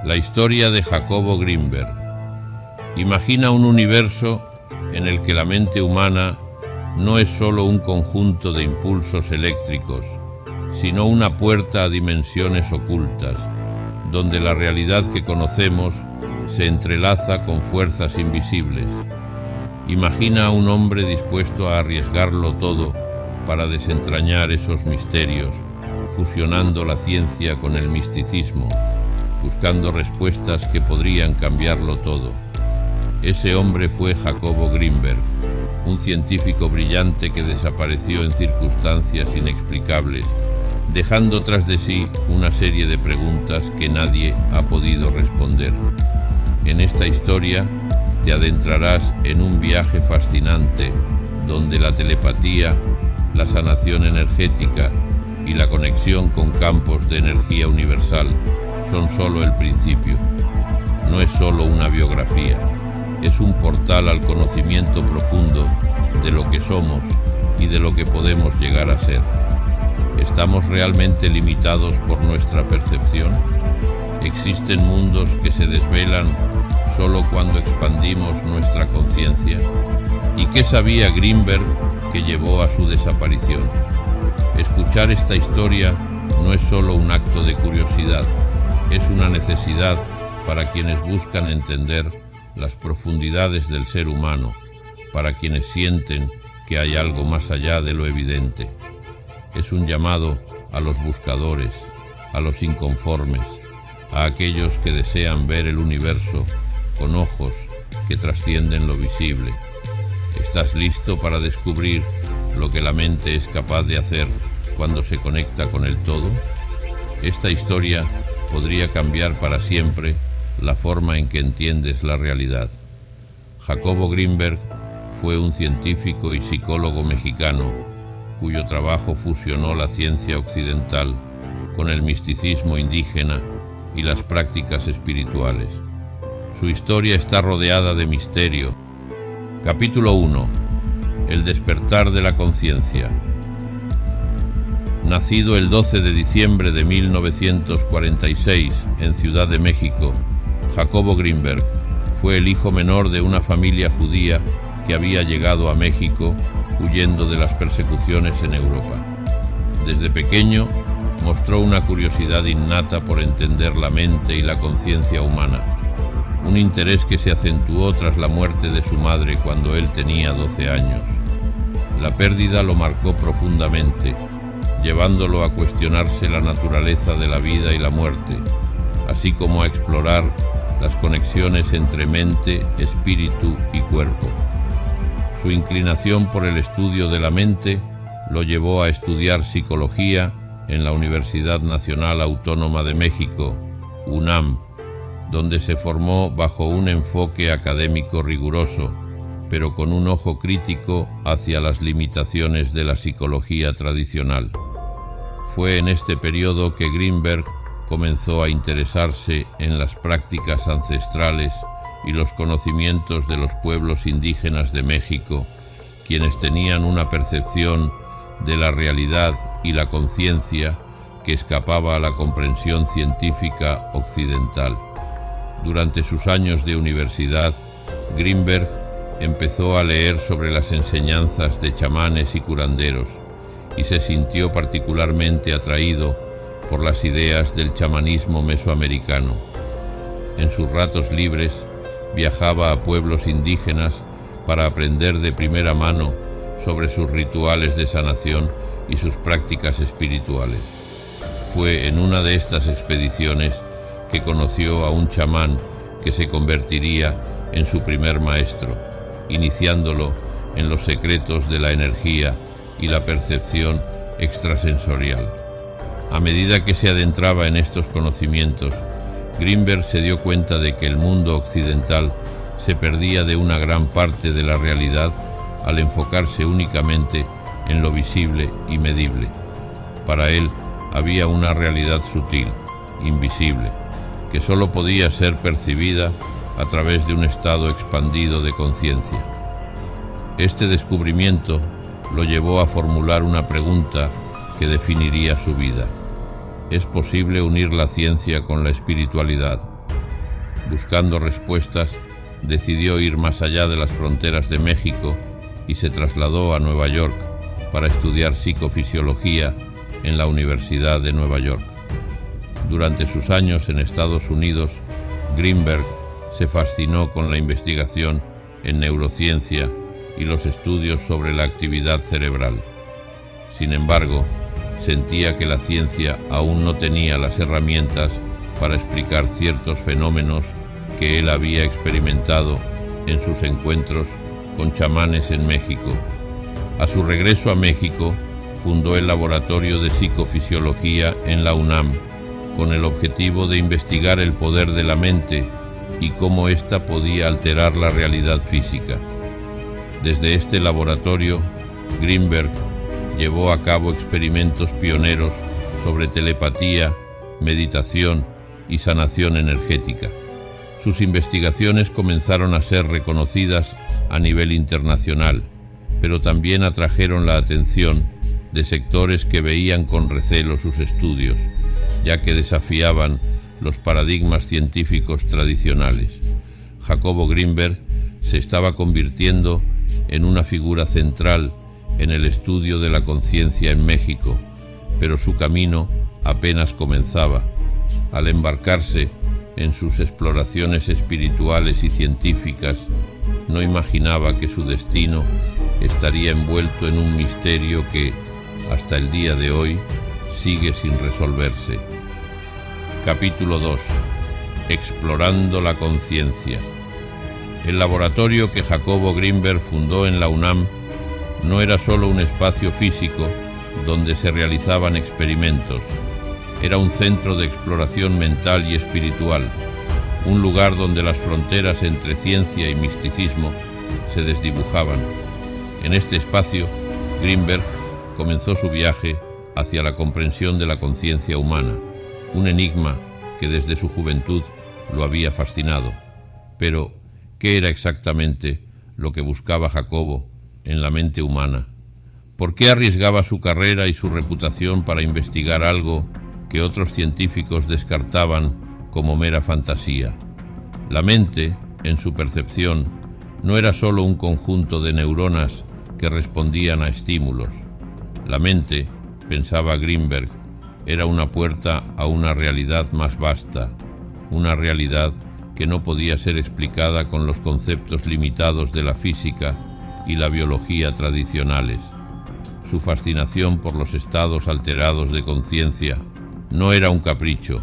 La historia de Jacobo Grinberg. Imagina un universo en el que la mente humana no es solo un conjunto de impulsos eléctricos, sino una puerta a dimensiones ocultas, donde la realidad que conocemos se entrelaza con fuerzas invisibles. Imagina a un hombre dispuesto a arriesgarlo todo para desentrañar esos misterios, fusionando la ciencia con el misticismo, buscando respuestas que podrían cambiarlo todo. Ese hombre fue Jacobo Grinberg, un científico brillante que desapareció en circunstancias inexplicables, dejando tras de sí una serie de preguntas que nadie ha podido responder. En esta historia te adentrarás en un viaje fascinante, donde la telepatía, la sanación energética y la conexión con campos de energía universal son solo el principio. No es solo una biografía, es un portal al conocimiento profundo de lo que somos y de lo que podemos llegar a ser. ¿Estamos realmente limitados por nuestra percepción? ¿Existen mundos que se desvelan solo cuando expandimos nuestra conciencia? ¿Y qué sabía Grinberg que llevó a su desaparición? Escuchar esta historia no es solo un acto de curiosidad, es una necesidad para quienes buscan entender las profundidades del ser humano, para quienes sienten que hay algo más allá de lo evidente. Es un llamado a los buscadores, a los inconformes, a aquellos que desean ver el universo con ojos que trascienden lo visible. ¿Estás listo para descubrir lo que la mente es capaz de hacer cuando se conecta con el todo? Esta historia podría cambiar para siempre la forma en que entiendes la realidad. Jacobo Grinberg fue un científico y psicólogo mexicano cuyo trabajo fusionó la ciencia occidental con el misticismo indígena y las prácticas espirituales. Su historia está rodeada de misterio. Capítulo 1. El despertar de la conciencia. Nacido el 12 de diciembre de 1946 en Ciudad de México, Jacobo Grinberg fue el hijo menor de una familia judía que había llegado a México huyendo de las persecuciones en Europa. Desde pequeño mostró una curiosidad innata por entender la mente y la conciencia humana, un interés que se acentuó tras la muerte de su madre cuando él tenía 12 años. La pérdida lo marcó profundamente, llevándolo a cuestionarse la naturaleza de la vida y la muerte, así como a explorar las conexiones entre mente, espíritu y cuerpo. Su inclinación por el estudio de la mente lo llevó a estudiar psicología en la Universidad Nacional Autónoma de México, UNAM, donde se formó bajo un enfoque académico riguroso, pero con un ojo crítico hacia las limitaciones de la psicología tradicional. Fue en este periodo que Grinberg comenzó a interesarse en las prácticas ancestrales y los conocimientos de los pueblos indígenas de México, quienes tenían una percepción de la realidad y la conciencia que escapaba a la comprensión científica occidental. Durante sus años de universidad, Grinberg empezó a leer sobre las enseñanzas de chamanes y curanderos y se sintió particularmente atraído por las ideas del chamanismo mesoamericano. En sus ratos libres viajaba a pueblos indígenas para aprender de primera mano sobre sus rituales de sanación y sus prácticas espirituales. Fue en una de estas expediciones que conoció a un chamán que se convertiría en su primer maestro, iniciándolo en los secretos de la energía y la percepción extrasensorial. A medida que se adentraba en estos conocimientos, Grinberg se dio cuenta de que el mundo occidental se perdía de una gran parte de la realidad al enfocarse únicamente en lo visible y medible. Para él había una realidad sutil, invisible, que solo podía ser percibida a través de un estado expandido de conciencia. Este descubrimiento lo llevó a formular una pregunta que definiría su vida. ¿Es posible unir la ciencia con la espiritualidad? Buscando respuestas, decidió ir más allá de las fronteras de México y se trasladó a Nueva York para estudiar psicofisiología en la Universidad de Nueva York. Durante sus años en Estados Unidos, Greenberg se fascinó con la investigación en neurociencia y los estudios sobre la actividad cerebral. Sin embargo, sentía que la ciencia aún no tenía las herramientas para explicar ciertos fenómenos que él había experimentado en sus encuentros con chamanes en México. A su regreso a México, fundó el Laboratorio de Psicofisiología en la UNAM, con el objetivo de investigar el poder de la mente y cómo ésta podía alterar la realidad física. Desde este laboratorio, Greenberg llevó a cabo experimentos pioneros sobre telepatía, meditación y sanación energética. Sus investigaciones comenzaron a ser reconocidas a nivel internacional, pero también atrajeron la atención de sectores que veían con recelo sus estudios, ya que desafiaban los paradigmas científicos tradicionales. Jacobo Greenberg se estaba convirtiendo en una figura central en el estudio de la conciencia en México, pero su camino apenas comenzaba. Al embarcarse en sus exploraciones espirituales y científicas, no imaginaba que su destino estaría envuelto en un misterio que, hasta el día de hoy, sigue sin resolverse. Capítulo 2. Explorando la conciencia. El laboratorio que Jacobo Greenberg fundó en la UNAM no era solo un espacio físico donde se realizaban experimentos. Era un centro de exploración mental y espiritual, un lugar donde las fronteras entre ciencia y misticismo se desdibujaban. En este espacio, Greenberg comenzó su viaje hacia la comprensión de la conciencia humana, un enigma que desde su juventud lo había fascinado. Pero, ¿qué era exactamente lo que buscaba Jacobo en la mente humana? ¿Por qué arriesgaba su carrera y su reputación para investigar algo que otros científicos descartaban como mera fantasía? La mente, en su percepción, no era solo un conjunto de neuronas que respondían a estímulos. La mente, pensaba Greenberg, era una puerta a una realidad más vasta, una realidad que no podía ser explicada con los conceptos limitados de la física y la biología tradicionales. Su fascinación por los estados alterados de conciencia no era un capricho,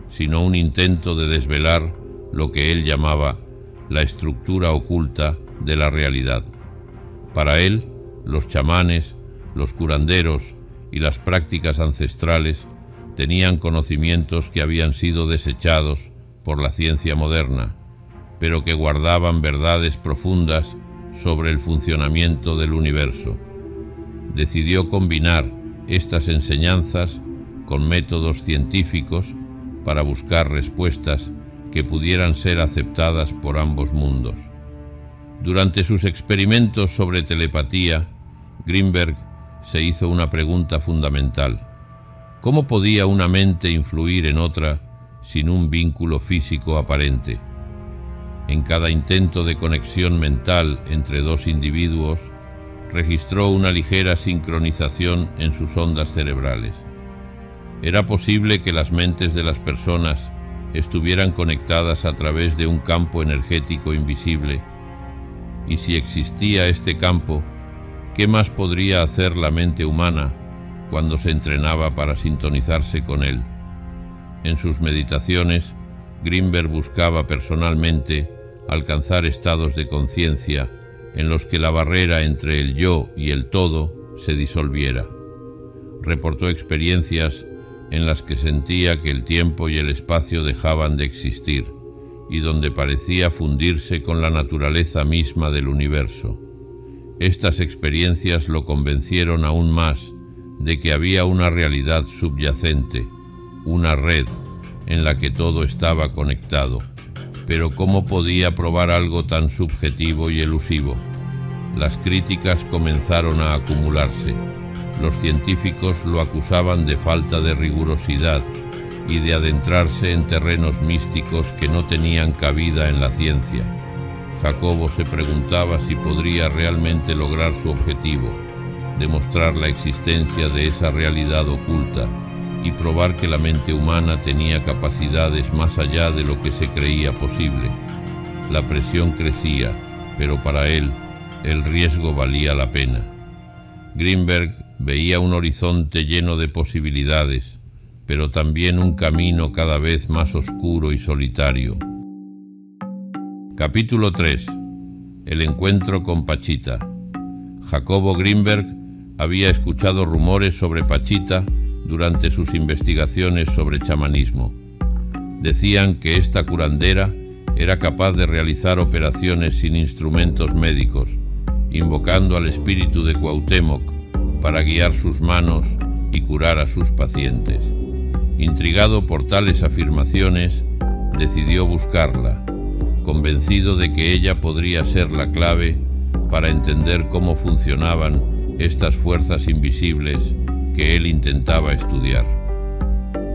sino un intento de desvelar lo que él llamaba la estructura oculta de la realidad. Para él, los chamanes, los curanderos y las prácticas ancestrales tenían conocimientos que habían sido desechados por la ciencia moderna, pero que guardaban verdades profundas sobre el funcionamiento del universo. Decidió combinar estas enseñanzas con métodos científicos para buscar respuestas que pudieran ser aceptadas por ambos mundos. Durante sus experimentos sobre telepatía, Greenberg se hizo una pregunta fundamental: ¿cómo podía una mente influir en otra sin un vínculo físico aparente? En cada intento de conexión mental entre dos individuos, registró una ligera sincronización en sus ondas cerebrales. ¿Era posible que las mentes de las personas estuvieran conectadas a través de un campo energético invisible? Y si existía este campo, ¿qué más podría hacer la mente humana cuando se entrenaba para sintonizarse con él? En sus meditaciones, Greenberg buscaba personalmente alcanzar estados de conciencia en los que la barrera entre el yo y el todo se disolviera. Reportó experiencias en las que sentía que el tiempo y el espacio dejaban de existir y donde parecía fundirse con la naturaleza misma del universo. Estas experiencias lo convencieron aún más de que había una realidad subyacente, una red en la que todo estaba conectado. Pero ¿cómo podía probar algo tan subjetivo y elusivo? Las críticas comenzaron a acumularse. Los científicos lo acusaban de falta de rigurosidad y de adentrarse en terrenos místicos que no tenían cabida en la ciencia. Jacobo se preguntaba si podría realmente lograr su objetivo, demostrar la existencia de esa realidad oculta y probar que la mente humana tenía capacidades más allá de lo que se creía posible. La presión crecía, pero para él el riesgo valía la pena. Grinberg veía un horizonte lleno de posibilidades, pero también un camino cada vez más oscuro y solitario. Capítulo 3. El encuentro con Pachita. Jacobo Grinberg había escuchado rumores sobre Pachita durante sus investigaciones sobre chamanismo. Decían que esta curandera era capaz de realizar operaciones sin instrumentos médicos, invocando al espíritu de Cuauhtémoc para guiar sus manos y curar a sus pacientes. Intrigado por tales afirmaciones, decidió buscarla, convencido de que ella podría ser la clave para entender cómo funcionaban estas fuerzas invisibles que él intentaba estudiar.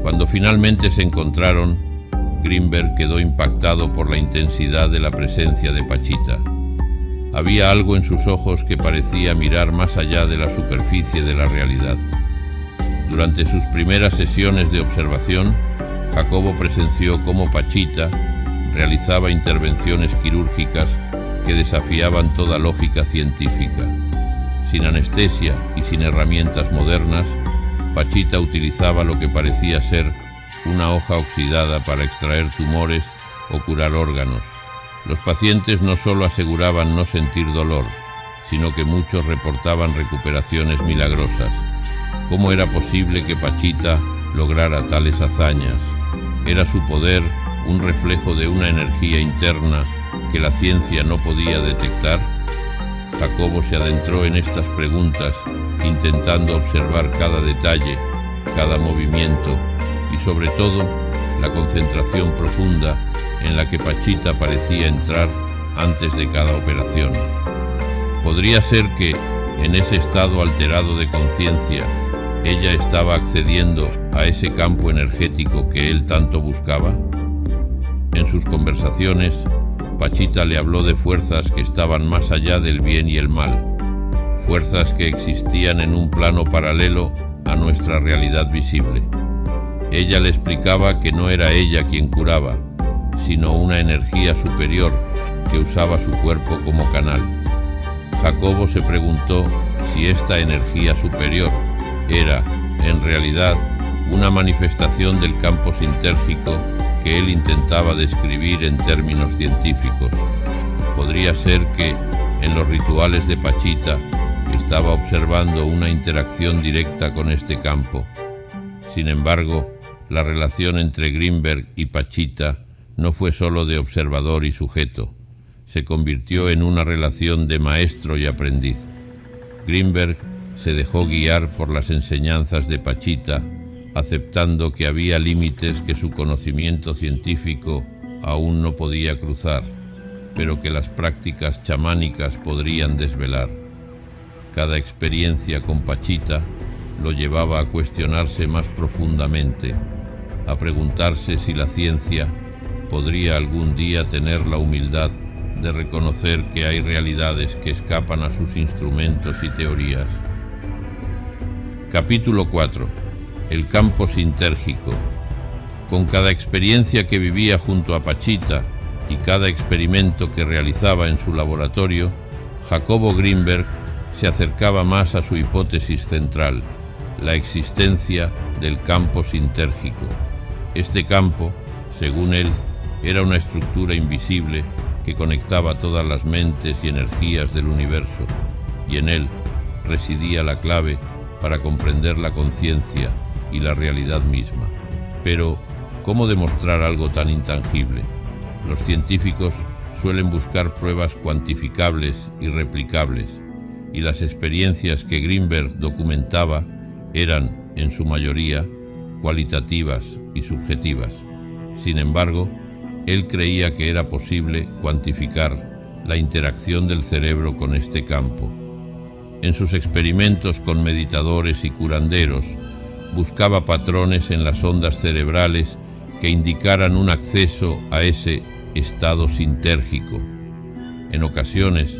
Cuando finalmente se encontraron, Grinberg quedó impactado por la intensidad de la presencia de Pachita. Había algo en sus ojos que parecía mirar más allá de la superficie de la realidad. Durante sus primeras sesiones de observación, Jacobo presenció cómo Pachita realizaba intervenciones quirúrgicas que desafiaban toda lógica científica. Sin anestesia y sin herramientas modernas, Pachita utilizaba lo que parecía ser una hoja oxidada para extraer tumores o curar órganos. Los pacientes no solo aseguraban no sentir dolor, sino que muchos reportaban recuperaciones milagrosas. ¿Cómo era posible que Pachita lograra tales hazañas? ¿Era su poder un reflejo de una energía interna que la ciencia no podía detectar? Jacobo se adentró en estas preguntas, intentando observar cada detalle, cada movimiento y sobre todo la concentración profunda en la que Pachita parecía entrar antes de cada operación. ¿Podría ser que, en ese estado alterado de conciencia, ella estaba accediendo a ese campo energético que él tanto buscaba? En sus conversaciones, Pachita le habló de fuerzas que estaban más allá del bien y el mal, fuerzas que existían en un plano paralelo a nuestra realidad visible. Ella le explicaba que no era ella quien curaba, sino una energía superior que usaba su cuerpo como canal. Jacobo se preguntó si esta energía superior era, en realidad, una manifestación del campo sintérgico que él intentaba describir en términos científicos. Podría ser que, en los rituales de Pachita, estaba observando una interacción directa con este campo. Sin embargo, la relación entre Grinberg y Pachita no fue solo de observador y sujeto, se convirtió en una relación de maestro y aprendiz. Grinberg se dejó guiar por las enseñanzas de Pachita, aceptando que había límites que su conocimiento científico aún no podía cruzar, pero que las prácticas chamánicas podrían desvelar. Cada experiencia con Pachita lo llevaba a cuestionarse más profundamente, a preguntarse si la ciencia podría algún día tener la humildad de reconocer que hay realidades que escapan a sus instrumentos y teorías. Capítulo 4. El campo sintérgico. Con cada experiencia que vivía junto a Pachita y cada experimento que realizaba en su laboratorio, Jacobo Grinberg se acercaba más a su hipótesis central, la existencia del campo sintérgico. Este campo, según él, era una estructura invisible que conectaba todas las mentes y energías del universo, y en él residía la clave para comprender la conciencia y la realidad misma. Pero, ¿cómo demostrar algo tan intangible? Los científicos suelen buscar pruebas cuantificables y replicables, y las experiencias que Grinberg documentaba eran, en su mayoría, cualitativas y subjetivas. Sin embargo, él creía que era posible cuantificar la interacción del cerebro con este campo. En sus experimentos con meditadores y curanderos, buscaba patrones en las ondas cerebrales que indicaran un acceso a ese estado sintérgico. En ocasiones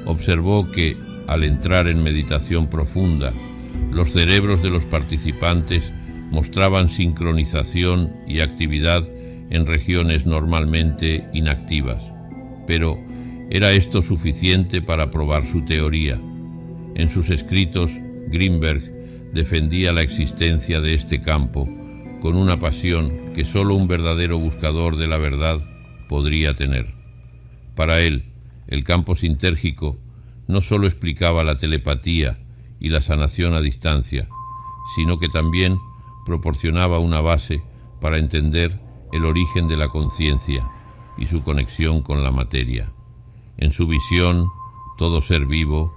observó que, al entrar en meditación profunda, los cerebros de los participantes mostraban sincronización y actividad en regiones normalmente inactivas. Pero ¿era esto suficiente para probar su teoría? En sus escritos, Grinberg defendía la existencia de este campo con una pasión que solo un verdadero buscador de la verdad podría tener. Para él, el campo sintérgico no solo explicaba la telepatía y la sanación a distancia, sino que también proporcionaba una base para entender el origen de la conciencia y su conexión con la materia. En su visión, todo ser vivo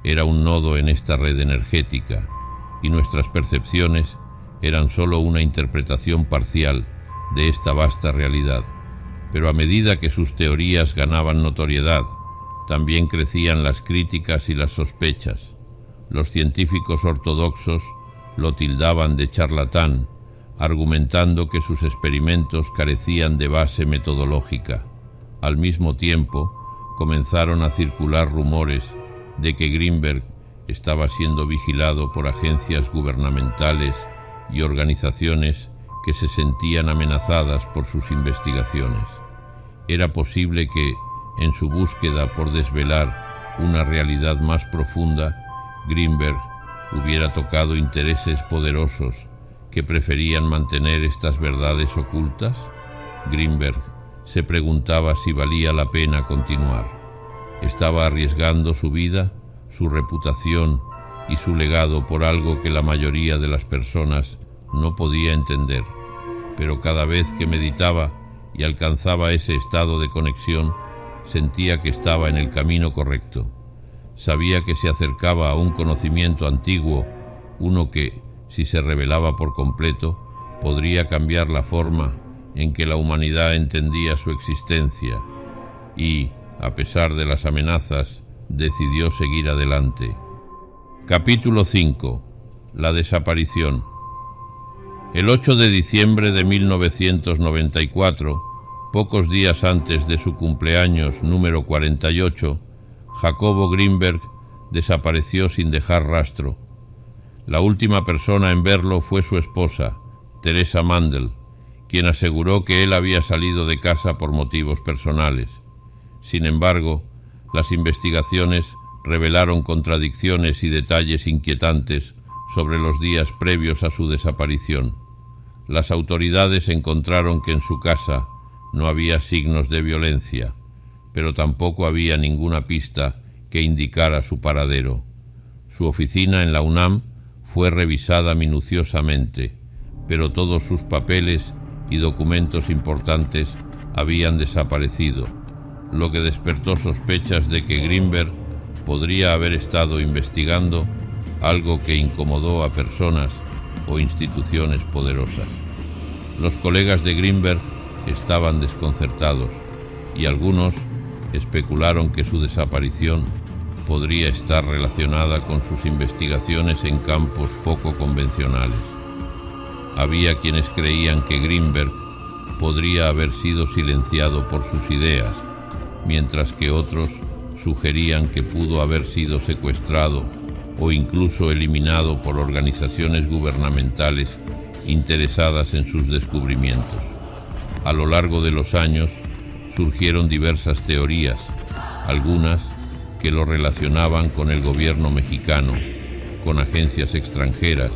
era un nodo en esta red energética, y nuestras percepciones eran solo una interpretación parcial de esta vasta realidad. Pero a medida que sus teorías ganaban notoriedad, también crecían las críticas y las sospechas. Los científicos ortodoxos lo tildaban de charlatán, argumentando que sus experimentos carecían de base metodológica. Al mismo tiempo, comenzaron a circular rumores de que Grinberg estaba siendo vigilado por agencias gubernamentales y organizaciones que se sentían amenazadas por sus investigaciones. Era posible que, en su búsqueda por desvelar una realidad más profunda, Grinberg hubiera tocado intereses poderosos que preferían mantener estas verdades ocultas. Grinberg se preguntaba si valía la pena continuar. Estaba arriesgando su vida, su reputación y su legado por algo que la mayoría de las personas no podía entender, pero cada vez que meditaba y alcanzaba ese estado de conexión, sentía que estaba en el camino correcto. Sabía que se acercaba a un conocimiento antiguo, uno que, si se revelaba por completo, podría cambiar la forma en que la humanidad entendía su existencia, y, a pesar de las amenazas, decidió seguir adelante. Capítulo 5. La desaparición. El 8 de diciembre de 1994, pocos días antes de su cumpleaños número 48, Jacobo Grinberg desapareció sin dejar rastro. La última persona en verlo fue su esposa, Teresa Mandel, quien aseguró que él había salido de casa por motivos personales. Sin embargo, las investigaciones revelaron contradicciones y detalles inquietantes sobre los días previos a su desaparición. Las autoridades encontraron que en su casa no había signos de violencia, pero tampoco había ninguna pista que indicara su paradero. Su oficina en la UNAM fue revisada minuciosamente, pero todos sus papeles y documentos importantes habían desaparecido, lo que despertó sospechas de que Grinberg podría haber estado investigando algo que incomodó a personas o instituciones poderosas. Los colegas de Grinberg estaban desconcertados y algunos especularon que su desaparición podría estar relacionada con sus investigaciones en campos poco convencionales. Había quienes creían que Grinberg podría haber sido silenciado por sus ideas, mientras que otros sugerían que pudo haber sido secuestrado o incluso eliminado por organizaciones gubernamentales interesadas en sus descubrimientos. A lo largo de los años surgieron diversas teorías, algunas que lo relacionaban con el gobierno mexicano, con agencias extranjeras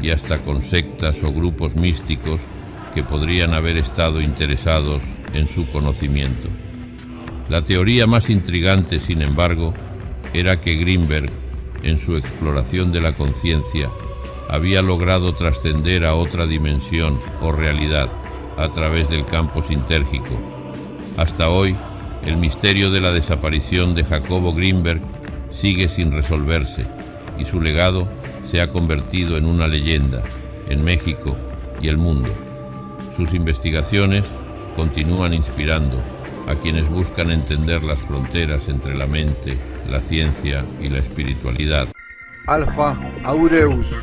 y hasta con sectas o grupos místicos que podrían haber estado interesados en su conocimiento. La teoría más intrigante, sin embargo, era que Grinberg, en su exploración de la conciencia, había logrado trascender a otra dimensión o realidad a través del campo sintérgico. Hasta hoy, el misterio de la desaparición de Jacobo Grinberg sigue sin resolverse y su legado se ha convertido en una leyenda en México y el mundo. Sus investigaciones continúan inspirando a quienes buscan entender las fronteras entre la mente, la ciencia y la espiritualidad. Alpha Aureus.